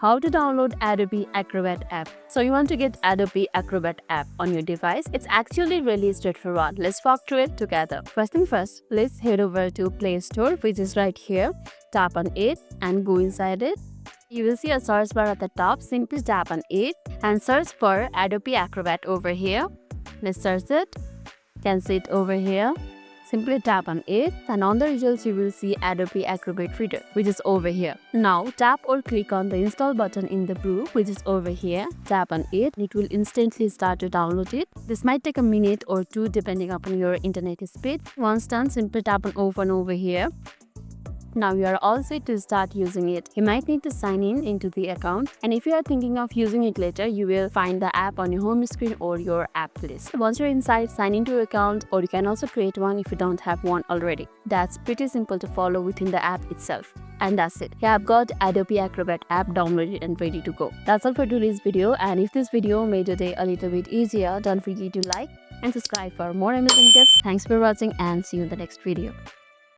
how to download Adobe Acrobat app. So you want to get Adobe Acrobat app on your device. It's actually really straightforward. Let's walk through it together. First thing first, let's head over to Play Store, which is right here. Tap on it and go inside it. You will see a search bar at the top. Simply tap on it and search for Adobe Acrobat over here. Let's search it. Can see it over here. Simply tap on it and on the results you will see Adobe Acrobat Reader, which is over here. Now tap or click on the install button in the blue, which is over here. Tap on it. It will instantly start to download it. This might take a minute or two depending upon your internet speed. Once done, simply tap on open over here. Now you are all set to start using it. You might need to sign in into the account, and if you are thinking of using it later, you will find the app on your home screen or your app list. Once you're inside, sign into your account, or you can also create one if you don't have one already. That's pretty simple to follow within the app itself. And that's it. Here I've got Adobe Acrobat app downloaded and ready to go. That's all for today's video, and if this video made your day a little bit easier, don't forget to like and subscribe for more amazing tips. Thanks for watching and see you in the next video.